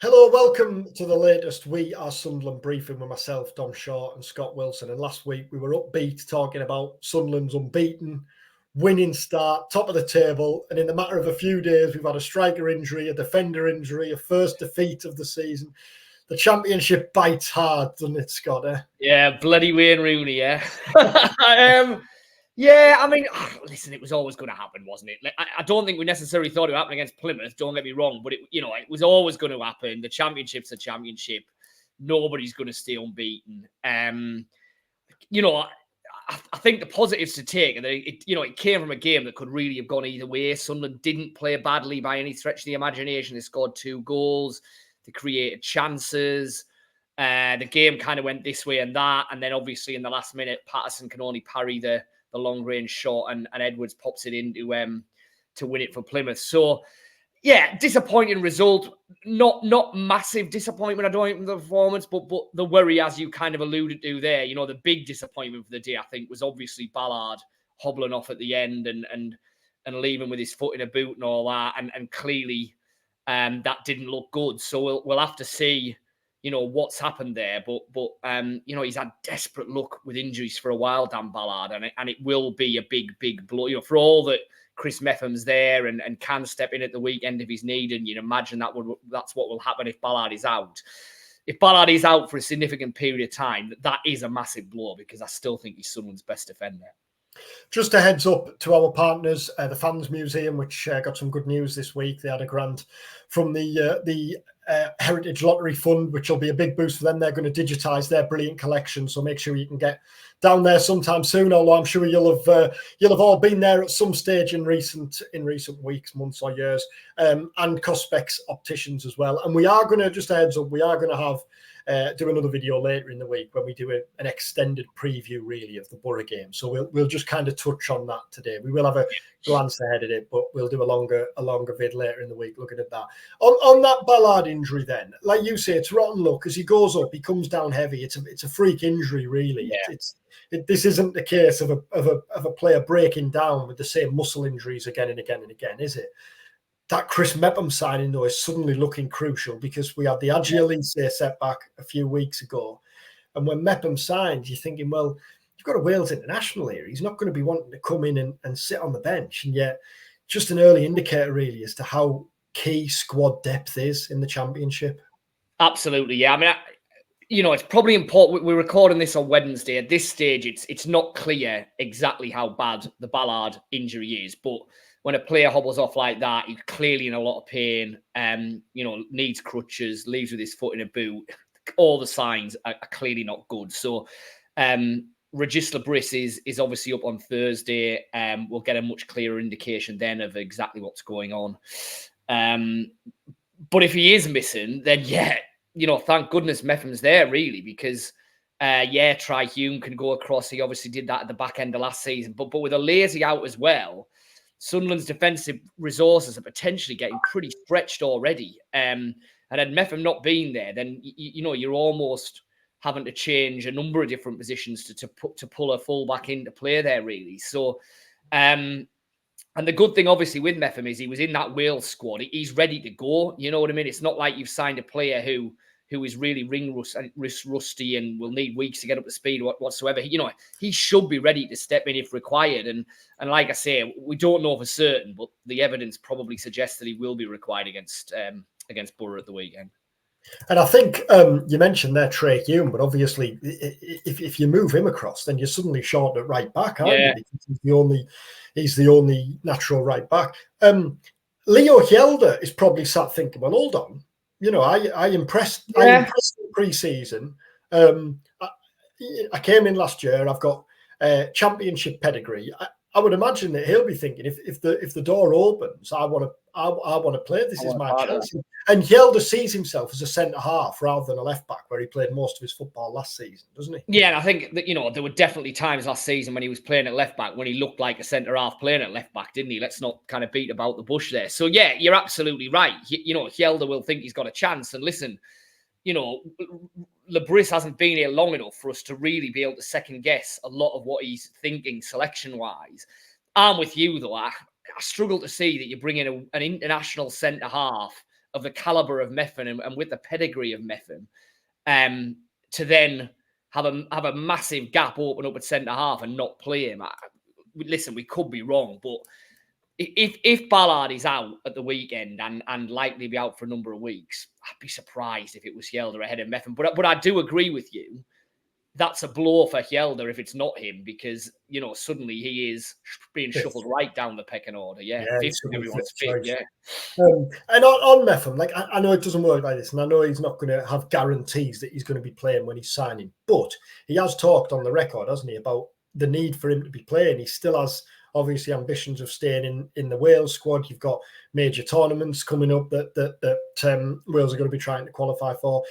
Hello, welcome to the latest We Are Sunderland briefing with myself, Dom Short and Scott Wilson. And last week we were upbeat talking about Sunderland's unbeaten, winning start, top of the table. And in the matter of a few days, we've had a striker injury, a defender injury, a first defeat of the season. The Championship bites hard, doesn't it, Scott? Yeah, bloody Wayne Rooney, yeah. Listen, it was always going to happen, wasn't it? I don't think we necessarily thought it would happen against Plymouth, don't get me wrong, but it was always going to happen. The Championship's a championship. Nobody's going to stay unbeaten. I think the positives to take, and it came from a game that could really have gone either way. Sunderland didn't play badly by any stretch of the imagination. They scored 2 goals. They created chances. The game kind of went this way and that. And then obviously in the last minute, Patterson can only parry the long range shot and Edwards pops it in to win it for Plymouth. So, yeah, disappointing result. Not massive disappointment, I don't think, with the performance, but the worry, as you kind of alluded to there, the big disappointment for the day, I think, was obviously Ballard hobbling off at the end and leaving with his foot in a boot and all that. And clearly that didn't look good. So we'll have to see what's happened there, but he's had desperate luck with injuries for a while, Dan Ballard, and it will be a big blow. For all that Chris Meffam's there and can step in at the weekend if he's needed, you'd imagine that's what will happen if Ballard is out. If Ballard is out for a significant period of time, that is a massive blow because I still think he's Sunderland's best defender. Just a heads up to our partners, the Fans Museum, which got some good news this week. They had a grant from the Heritage Lottery Fund, which will be a big boost for them. They're going to digitise their brilliant collection, so make sure you can get down there sometime soon. Although I'm sure you'll have all been there at some stage in recent weeks, months, or years. And Cospex Opticians as well. And we are going to, just a heads up, we are going to have. Do another video later in the week when we do an extended preview, really, of the Boro game. So we'll just kind of touch on that today. We will have a glance ahead at it, but we'll do a longer vid later in the week looking at that. On that Ballard injury, then, like you say, it's rotten luck. As he goes up, he comes down heavy. It's a freak injury, really. Yeah. This isn't the case of a player breaking down with the same muscle injuries again and again and again, is it? That Chris Mepham signing, though, is suddenly looking crucial because we had the Agiolise setback a few weeks ago. And when Mepham signed, you're thinking, well, you've got a Wales international here. He's not going to be wanting to come in and sit on the bench. And yet, just an early indicator, really, as to how key squad depth is in the Championship. Absolutely, yeah. I mean, it's probably important. We're recording this on Wednesday. At this stage, it's not clear exactly how bad the Ballard injury is, but when a player hobbles off like that, he's clearly in a lot of pain, needs crutches, leaves with his foot in a boot. All the signs are clearly not good. So Regis Labris is obviously up on Thursday. We'll get a much clearer indication then of exactly what's going on. But if he is missing, then thank goodness Mepham's there, really, because Try Hume can go across. He obviously did that at the back end of last season. But with a lazy out as well, Sunderland's defensive resources are potentially getting pretty stretched already. And had Mepham not been there, then you're almost having to change a number of different positions to pull a fullback into play there, really. So, and the good thing, obviously, with Mepham is he was in that Wales squad. He's ready to go. You know what I mean? It's not like you've signed a player who is really rusty and will need weeks to get up to speed whatsoever. He should be ready to step in if required. And like I say, we don't know for certain, but the evidence probably suggests that he will be required against Boro at the weekend. And I think you mentioned there Trey Hume, but obviously if you move him across, then you're suddenly short at right back, aren't you? Because he's the only natural right back. Leo Hjelde is probably sat thinking, well, hold on. I impressed in pre-season. I came in last year. I've got championship pedigree. I would imagine that he'll be thinking, if the door opens, I want to play. This is my chance. And Hjelde sees himself as a centre half rather than a left back, where he played most of his football last season, doesn't he? Yeah, and I think that there were definitely times last season when he was playing at left back when he looked like a centre half playing at left back, didn't he? Let's not kind of beat about the bush there. So yeah, you're absolutely right. Hjelde will think he's got a chance. And listen, Labris hasn't been here long enough for us to really be able to second guess a lot of what he's thinking selection wise. I'm with you though. I struggle to see that you bring in an international centre half of the caliber of Meffin and with the pedigree of Meffin, to then have a massive gap open up at centre half and not play him. Listen, we could be wrong, but if Ballard is out at the weekend and likely be out for a number of weeks, I'd be surprised if it was Hjelde ahead of Meffin. But I do agree with you. That's a blow for Hjelde if it's not him, because, you know, suddenly he is being shuffled right down the pecking order. Yeah, if everyone's fit, yeah. And on Meffin, like, I know it doesn't work like this, and I know he's not going to have guarantees that he's going to be playing when he's signing, but he has talked on the record, hasn't he, about the need for him to be playing. He still has, obviously, ambitions of staying in the Wales squad. You've got major tournaments coming up that Wales are going to be trying to qualify for.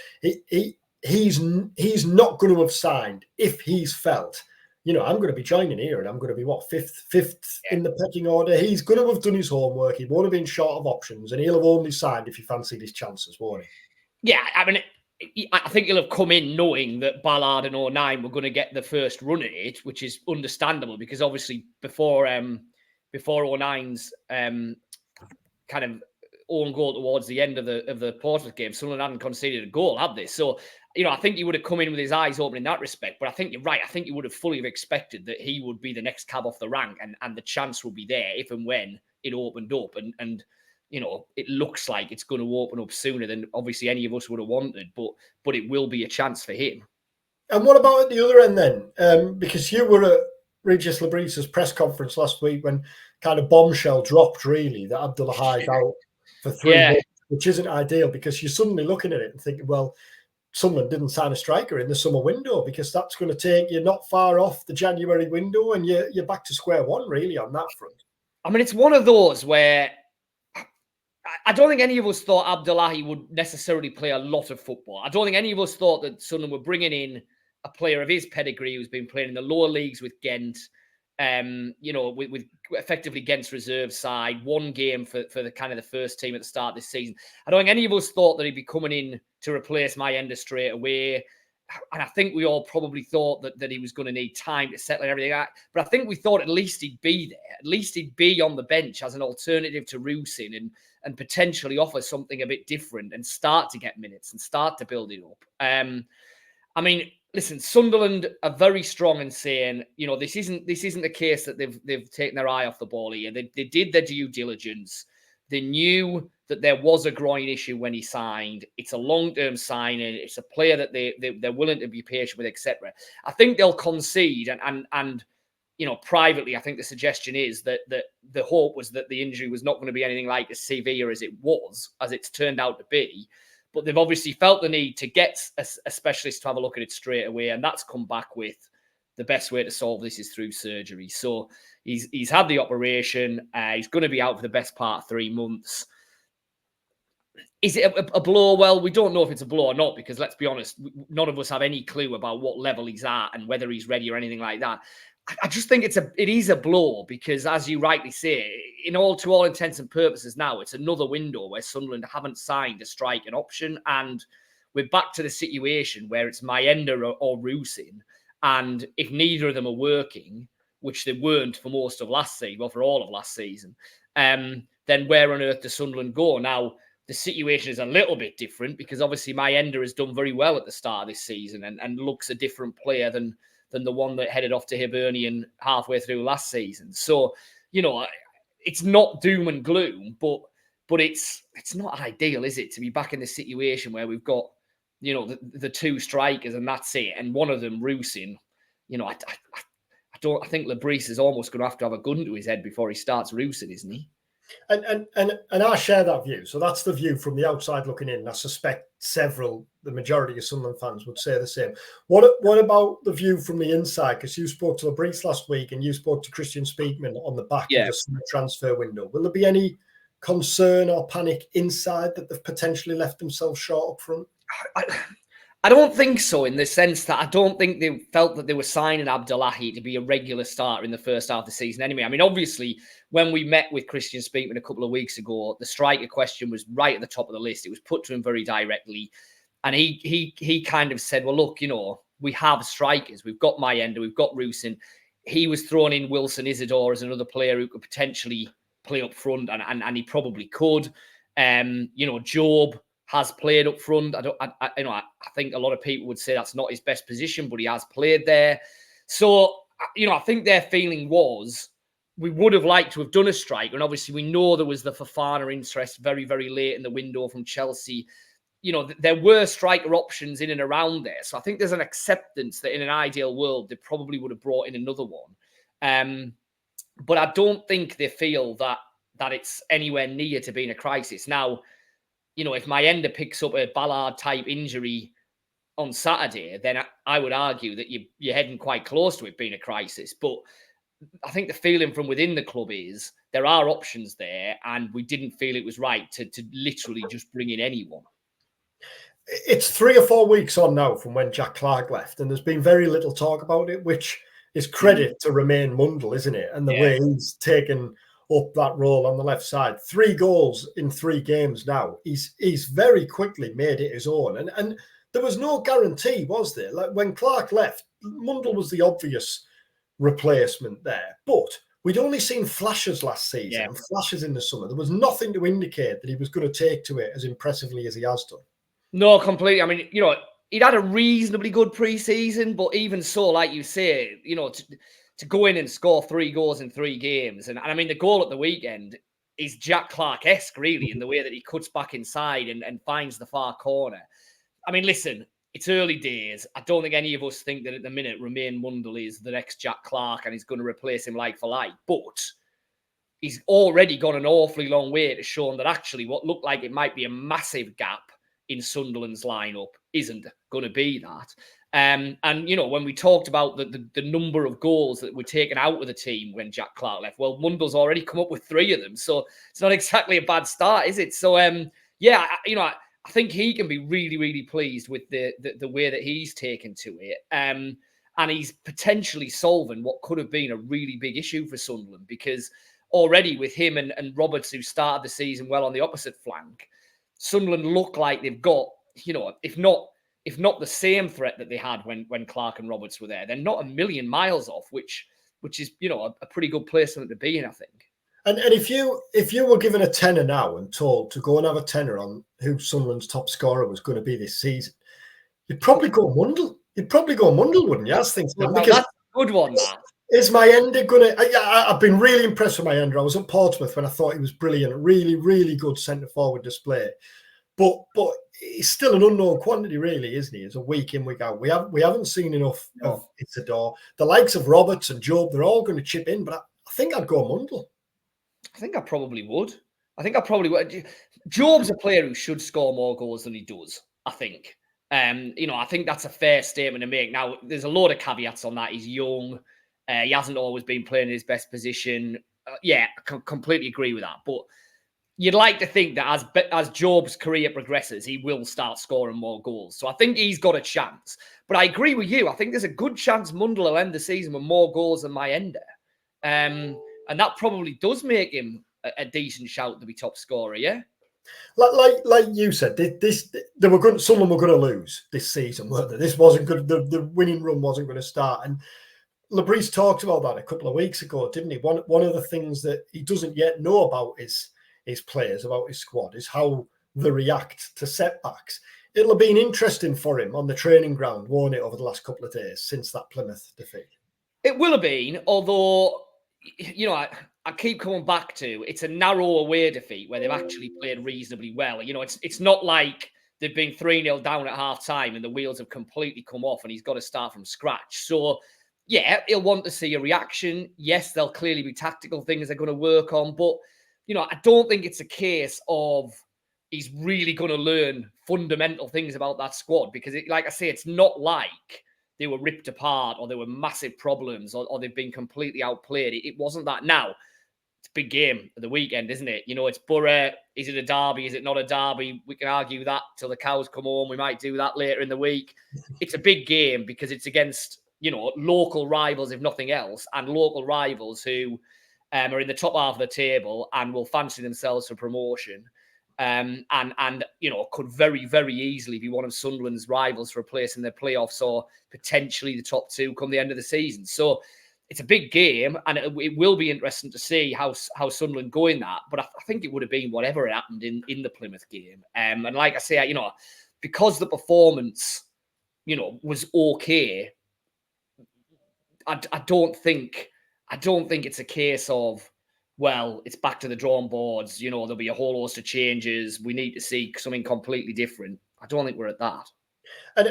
He's not going to have signed if he's felt, you know, I'm going to be joining here and I'm going to be fifth in the pecking order. He's going to have done his homework. He won't have been short of options, and he'll have only signed if he fancied his chances, won't he? Yeah, I mean, I think he'll have come in knowing that Ballard and 09 were going to get the first run at it, which is understandable, because obviously before 09's kind of own goal towards the end of the Portsmouth game, Sunderland hadn't conceded a goal, had they? So, you know, I think he would have come in with his eyes open in that respect. But I think you're right. I think you would have fully have expected that he would be the next cab off the rank, and the chance would be there if and when it opened up. And you know, it looks like it's going to open up sooner than obviously any of us would have wanted. But it will be a chance for him. And what about at the other end then? Because you were at Regis Labrisa's press conference last week when kind of bombshell dropped, really, that Abdullahi's out for 3 months, which isn't ideal, because you're suddenly looking at it and thinking, well, Sunderland didn't sign a striker in the summer window, because that's going to take you not far off the January window, and you're back to square one, really, on that front. I mean, it's one of those where I don't think any of us thought Abdullahi would necessarily play a lot of football. I don't think any of us thought that Sunderland were bringing in a player of his pedigree who's been playing in the lower leagues with Ghent, you know, with effectively Ghent's reserve side, one game for the kind of the first team at the start of this season. I don't think any of us thought that he'd be coming in to replace Mayenda straight away. And I think we all probably thought that he was going to need time to settle and everything out. But I think we thought at least he'd be there. At least he'd be on the bench as an alternative to Rusin and potentially offer something a bit different and start to get minutes and start to build it up. I mean, listen, Sunderland are very strong in saying, you know, this isn't the case that they've taken their eye off the ball here. They did their due diligence. They knew that there was a groin issue when he signed. It's a long-term signing. It's a player that they're willing to be patient with, etc. I think they'll concede, and you know, privately, I think the suggestion is that the hope was that the injury was not going to be anything like as severe as it's turned out to be. But they've obviously felt the need to get a specialist to have a look at it straight away, and that's come back with the best way to solve this is through surgery. So he's had the operation. He's going to be out for the best part of 3 months. Is it a blow? Well, we don't know if it's a blow or not, because let's be honest, none of us have any clue about what level he's at and whether he's ready or anything like that. I just think it is a blow, because, as you rightly say, to all intents and purposes now, it's another window where Sunderland haven't signed a striking option, and we're back to the situation where it's Mayenda or Rusin, and if neither of them are working, which they weren't for most of last season, well, for all of last season, then where on earth does Sunderland go? Now, the situation is a little bit different, because obviously Mayenda has done very well at the start of this season and looks a different player than the one that headed off to Hibernian halfway through last season. So, you know, it's not doom and gloom, but it's not ideal, is it, to be back in the situation where we've got, you know, the two strikers and that's it, and one of them, Rusin, you know, I think Labrise is almost going to have a gun to his head before he starts Rusin, isn't he? And I share that view. So that's the view from the outside looking in. I suspect the majority of Sunderland fans would say the same. What about the view from the inside? Because you spoke to Labrise last week and you spoke to Christian Speakman on the back of the transfer window. Will there be any concern or panic inside that they've potentially left themselves short up front? I don't think so, in the sense that I don't think they felt that they were signing Abdullahi to be a regular starter in the first half of the season anyway. I mean, obviously, when we met with Christian Speakman a couple of weeks ago, the striker question was right at the top of the list. It was put to him very directly. And he kind of said, well, look, you know, we have strikers. We've got Mayenda, we've got Rusin. He was throwing in Wilson Isidore as another player who could potentially play up front, and he probably could. Job has played up front. I think a lot of people would say that's not his best position, but he has played there. So, I think their feeling was we would have liked to have done a striker. And obviously we know there was the Fofana interest very, very late in the window from Chelsea. There were striker options in and around there. So I think there's an acceptance that in an ideal world, they probably would have brought in another one. But I don't think they feel that it's anywhere near to being a crisis. Now, if Mayenda picks up a Ballard type injury on Saturday, then I would argue that you're heading quite close to it being a crisis. But I think the feeling from within the club is there are options there, and we didn't feel it was right to literally just bring in anyone. It's 3 or 4 weeks on now from when Jack Clarke left, and there's been very little talk about it, which is credit to Romaine Mundle, isn't it? And the way he's taken up that role on the left side. 3 goals in 3 games now. He's very quickly made it his own. And there was no guarantee, was there? Like when Clarke left, Mundle was the obvious replacement there. But we'd only seen flashes last season and flashes in the summer. There was nothing to indicate that he was going to take to it as impressively as he has done. No, completely. I mean, he'd had a reasonably good pre-season, but even so, like you say, to go in and score 3 goals in 3 games. And I mean, the goal at the weekend is Jack Clarke-esque, really, in the way that he cuts back inside and finds the far corner. I mean, listen, it's early days. I don't think any of us think that at the minute Romaine Mundle is the next Jack Clarke and he's going to replace him like for like. But he's already gone an awfully long way to show that actually what looked like it might be a massive gap in Sunderland's lineup isn't going to be that. And when we talked about the number of goals that were taken out of the team when Jack Clarke left, well, Mundle's already come up with 3 of them. So it's not exactly a bad start, is it? So, I think he can be really, really pleased with the way that he's taken to it. And he's potentially solving what could have been a really big issue for Sunderland, because already with him and Roberts, who started the season well on the opposite flank, Sunderland look like they've got, if not the same threat that they had when Clarke and Roberts were there, they're not a million miles off, which is, a pretty good place for them to be in, I think. And if you were given a tenner now and told to go and have a tenner on who Sunderland's top scorer was going to be this season, you'd probably go Mundle. You'd probably go Mundle, wouldn't you? That's things because that's a good one, that. Is Mayenda going to... I've been really impressed with Mayenda. I was at Portsmouth when I thought he was brilliant. Really, really good centre-forward display. But he's still an unknown quantity, really, isn't he? It's a week in, week out. We haven't seen enough of Isidore. The likes of Roberts and Job, they're all going to chip in, but I think I'd go Mundle. I think I probably would. Job's a player who should score more goals than he does, I think. I think that's a fair statement to make. Now, there's a load of caveats on that. He's young. He hasn't always been playing in his best position. I completely agree with that. But you'd like to think that as Job's career progresses, he will start scoring more goals. So I think he's got a chance. But I agree with you. I think there's a good chance Mundle will end the season with more goals than Mayenda. And that probably does make him a decent shout to be top scorer, yeah? Like you said, someone were going to lose this season, weren't they? This wasn't good. The winning run wasn't going to start. And Labrise talked about that a couple of weeks ago, didn't he? One of the things that he doesn't yet know about his players, about his squad, is how they react to setbacks. It'll have been interesting for him on the training ground, won't it, over the last couple of days since that Plymouth defeat? It will have been, although... I keep coming back to it's a narrow away defeat where they've actually played reasonably well. It's not like they've been 3-0 down at half time and the wheels have completely come off and he's got to start from scratch. So, he'll want to see a reaction. Yes, there'll clearly be tactical things they're going to work on. But, I don't think it's a case of he's really going to learn fundamental things about that squad because, like I say, it's not like they were ripped apart or there were massive problems or they've been completely outplayed. It wasn't that. Now, it's a big game of the weekend, isn't it? It's Boro. Is it a derby? Is it not a derby? We can argue that till the cows come home. We might do that later in the week. It's a big game because it's against, local rivals, if nothing else, and local rivals who are in the top half of the table and will fancy themselves for promotion. And could very, very easily be one of Sunderland's rivals for a place in the playoffs or potentially the top 2 come the end of the season. So it's a big game, and it will be interesting to see how Sunderland go in that. But I think it would have been whatever happened in the Plymouth game. And like I say, because the performance, was okay. I don't think it's a case of, well, it's back to the drawing boards. There'll be a whole host of changes. We need to see something completely different. I don't think we're at that. And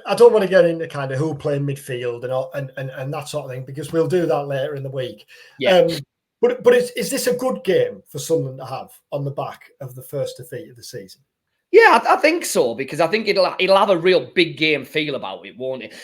I don't want to get into kind of who play in midfield and that sort of thing, because we'll do that later in the week. Yeah. But is this a good game for Sunderland to have on the back of the first defeat of the season? Yeah, I think so, because I think it'll have a real big game feel about it, won't it?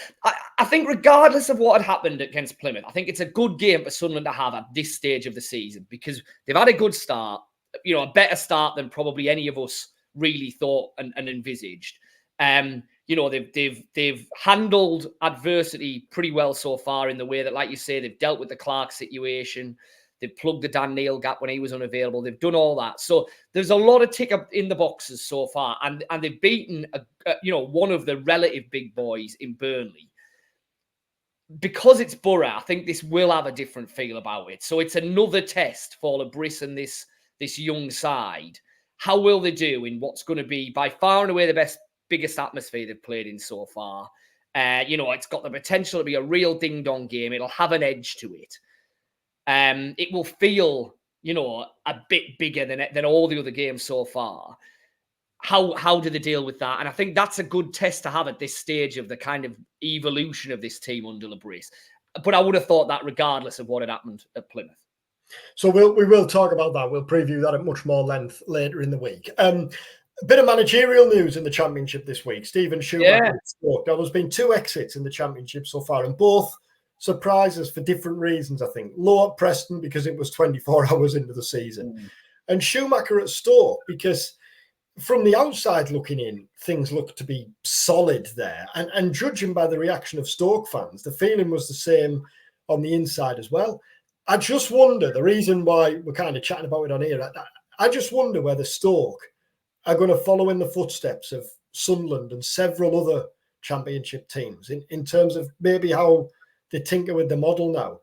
I think regardless of what had happened against Plymouth, I think it's a good game for Sunderland to have at this stage of the season, because they've had a good start, a better start than probably any of us really thought and envisaged. They've handled adversity pretty well so far, in the way that, like you say, they've dealt with the Clark situation. They've plugged the Dan Neil gap when he was unavailable. They've done all that. So there's a lot of tick up in the boxes so far. And they've beaten, one of the relative big boys in Burnley. Because it's Boro, I think this will have a different feel about it. So it's another test for Lebris and this young side. How will they do in what's going to be by far and away the biggest atmosphere they've played in so far? It's got the potential to be a real ding-dong game. It'll have an edge to it. It will feel, a bit bigger than all the other games so far. How do they deal with that? And I think that's a good test to have at this stage of the kind of evolution of this team under Lebris. But I would have thought that regardless of what had happened at Plymouth. So we will talk about that. We'll preview that at much more length later in the week. A bit of managerial news in the Championship this week. Stephen Schumacher. Yeah. There's been 2 exits in the Championship so far, and both surprises for different reasons, I think. Low at Preston, because it was 24 hours into the season. And Schumacher at Stoke, because from the outside looking in, things look to be solid there. And judging by the reaction of Stoke fans, the feeling was the same on the inside as well. I just wonder, the reason why we're kind of chatting about it on here, I just wonder whether Stoke are going to follow in the footsteps of Sunderland and several other Championship teams in terms of maybe how they tinker with the model now.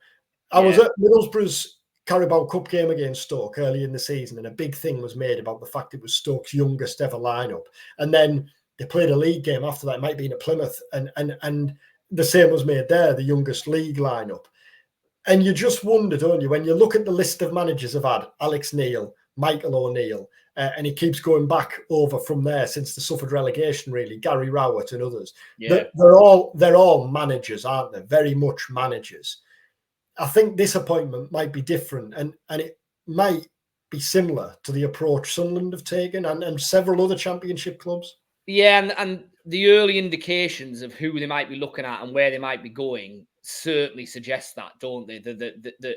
I was at Middlesbrough's Carabao Cup game against Stoke early in the season, and a big thing was made about the fact it was Stoke's youngest ever lineup. And then they played a league game after that. It might be in Plymouth, and the same was made there, the youngest league lineup. And you just wonder, don't you, when you look at the list of managers have had Alex Neil, Michael O'Neill, and he keeps going back over from there since they suffered relegation, really, Gary Rowett and others. Yeah. They're all managers, aren't they? Very much managers. I think this appointment might be different, and it might be similar to the approach Sunderland have taken and several other Championship clubs. Yeah, and the early indications of who they might be looking at and where they might be going certainly suggest that, don't they? That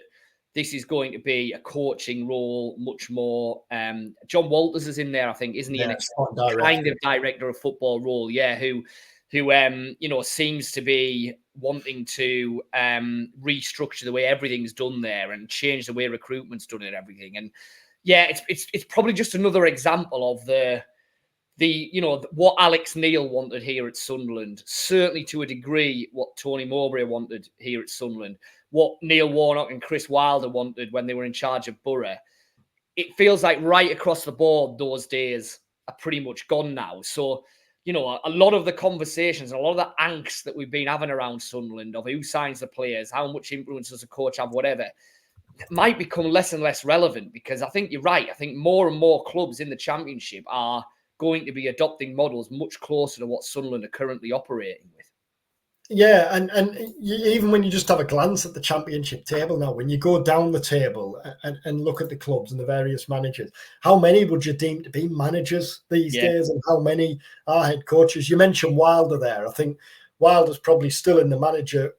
this is going to be a coaching role much more. John Walters is in there, I think, isn't he? Yeah, kind of director of football role, yeah, who seems to be wanting to restructure the way everything's done there and change the way recruitment's done and everything. And yeah, it's probably just another example of what Alex Neil wanted here at Sunderland, certainly to a degree what Tony Mowbray wanted here at Sunderland, what Neil Warnock and Chris Wilder wanted when they were in charge of Boro. It feels like right across the board, those days are pretty much gone now. So, a lot of the conversations and a lot of the angst that we've been having around Sunderland of who signs the players, how much influence does a coach have, whatever, might become less and less relevant, because I think you're right. I think more and more clubs in the Championship are going to be adopting models much closer to what Sunderland are currently operating with. Yeah, and even when you just have a glance at the Championship table now, when you go down the table and look at the clubs and the various managers, how many would you deem to be managers these days, and how many are head coaches? You mentioned Wilder there. I think Wilder's probably still in the manager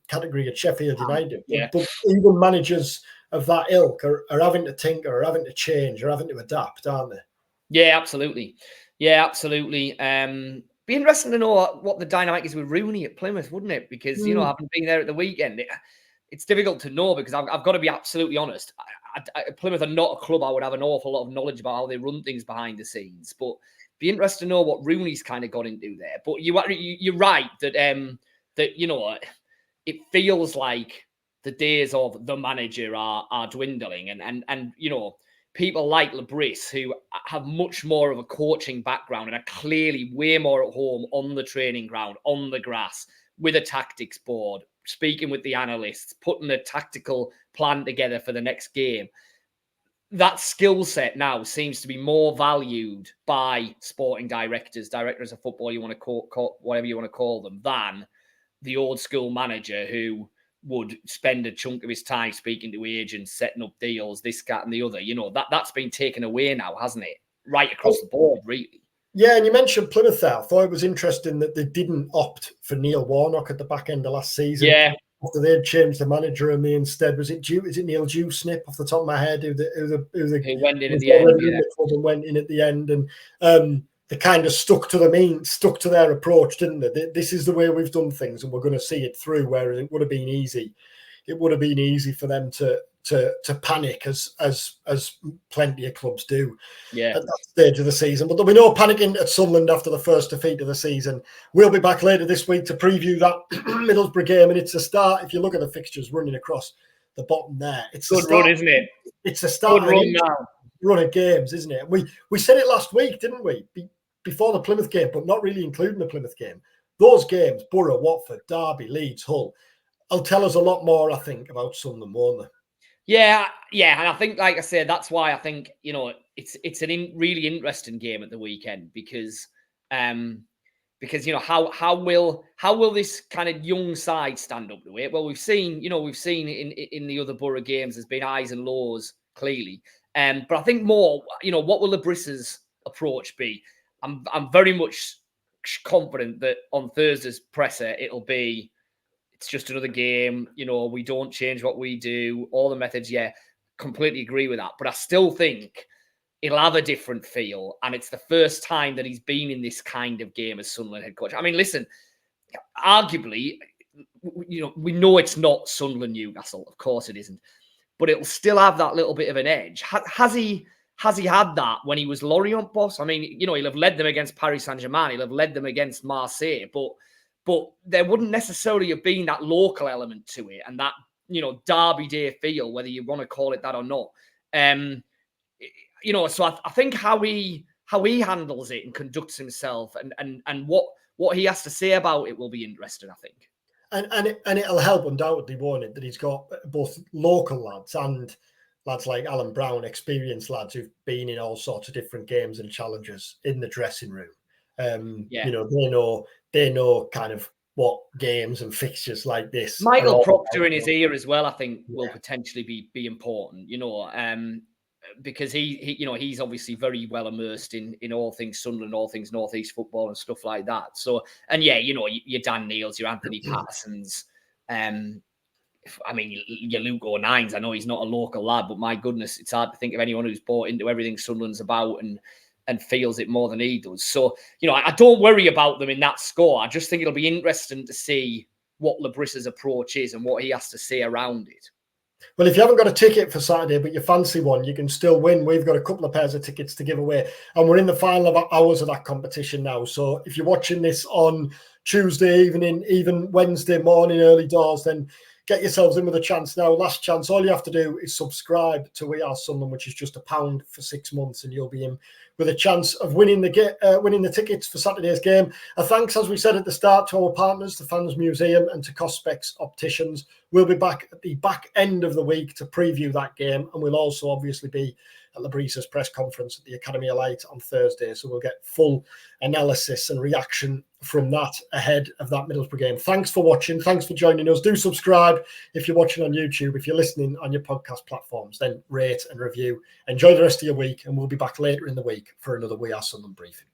category at Sheffield United. But even managers of that ilk are having to tinker, or having to change, or having to adapt, aren't they? Yeah, absolutely. Yeah, absolutely. Be interesting to know what the dynamic is with Rooney at Plymouth, wouldn't it? Because, having been there at the weekend, it's difficult to know, because I've got to be absolutely honest. Plymouth are not a club I would have an awful lot of knowledge about how they run things behind the scenes. But be interested to know what Rooney's kind of got into there. But you're right that it feels like the days of the manager are dwindling, and you know, people like Lebris, who have much more of a coaching background and are clearly way more at home on the training ground, on the grass, with a tactics board, speaking with the analysts, putting a tactical plan together for the next game. That skill set now seems to be more valued by sporting directors of football, you want to call whatever you want to call them, than the old school manager who would spend a chunk of his time speaking to agents, setting up deals, this, that, and the other. You know, that's been taken away now, hasn't it? Right across the board, really. Yeah, and you mentioned Plymouth there. I thought it was interesting that they didn't opt for Neil Warnock at the back end of last season. Yeah. After they'd changed the manager, and they instead is it Neil Dewsnip off the top of my head who went in at the end, yeah. And went in at the end, and they kind of stuck to their approach, didn't they? This is the way we've done things, and we're going to see it through. Where it would have been easy, for them to panic as plenty of clubs do at that stage of the season. But there'll be no panicking at Sunderland after the first defeat of the season. We'll be back later this week to preview that Middlesbrough game, and it's a start. If you look at the fixtures running across the bottom there, it's good run, isn't it? It's a start run of games, isn't it? We said it last week, didn't we? Before the Plymouth game, but not really including the Plymouth game. Those games, Boro, Watford, Derby, Leeds, Hull, will tell us a lot more, I think, about Sunderland, won't they? Yeah, and I think, like I said, that's why I think, you know, it's a really interesting game at the weekend because you know, how will this kind of young side stand up to it? Well, we've seen in the other Borough games there's been highs and lows clearly, but I think more, you know, what will Lebris's approach be? I'm very much confident that on Thursday's presser it'll be, it's just another game. You know, we don't change what we do. All the methods, completely agree with that. But I still think it'll have a different feel. And it's the first time that he's been in this kind of game as Sunderland head coach. I mean, listen, arguably, you know, we know it's not Sunderland Newcastle. Of course it isn't. But it'll still have that little bit of an edge. Has he had that when he was Lorient boss? I mean, you know, he'll have led them against Paris Saint-Germain. He'll have led them against Marseille. But there wouldn't necessarily have been that local element to it and that, you know, Derby Day feel, whether you want to call it that or not. You know, so I think how he handles it and conducts himself and what he has to say about it will be interesting, I think. And it'll help undoubtedly, won't it, that he's got both local lads and lads like Alan Brown, experienced lads who've been in all sorts of different games and challenges in the dressing room. You know, they know kind of what games and fixtures like this. Michael Proctor in his ear as well, I think, will potentially be important, you know, because he you know, he's obviously very well immersed in all things Sunderland, all things North East football and stuff like that. So, and you know, your Dan Neils, your Anthony Pattersons, I mean, your Luke O'Nines. I know he's not a local lad, but my goodness, it's hard to think of anyone who's bought into everything Sunderland's about and feels it more than he does. So, you know, I don't worry about them in that score. I just think it'll be interesting to see what Lebris's approach is and what he has to say around it. Well, if you haven't got a ticket for Saturday, but you fancy one, you can still win. We've got a couple of pairs of tickets to give away, and we're in the final hours of that competition now. So if you're watching this on Tuesday evening, even Wednesday morning, early doors, then get yourselves in with a chance now. Last chance. All you have to do is subscribe to We Are Sunderland, which is just £1 for 6 months, and you'll be in with a chance of winning the tickets for Saturday's game. Thanks, as we said at the start, to our partners, the Fans Museum and to Cospex Opticians. We'll be back at the back end of the week to preview that game, and we'll also obviously be at Lebris's press conference at the Academy of Light on Thursday, so we'll get full analysis and reaction from that ahead of that Middlesbrough game. Thanks for watching. Thanks for joining us. Do subscribe if you're watching on YouTube. If you're listening on your podcast platforms, then rate and review. Enjoy the rest of your week, and we'll be back later in the week for another We Are Sunderland briefing.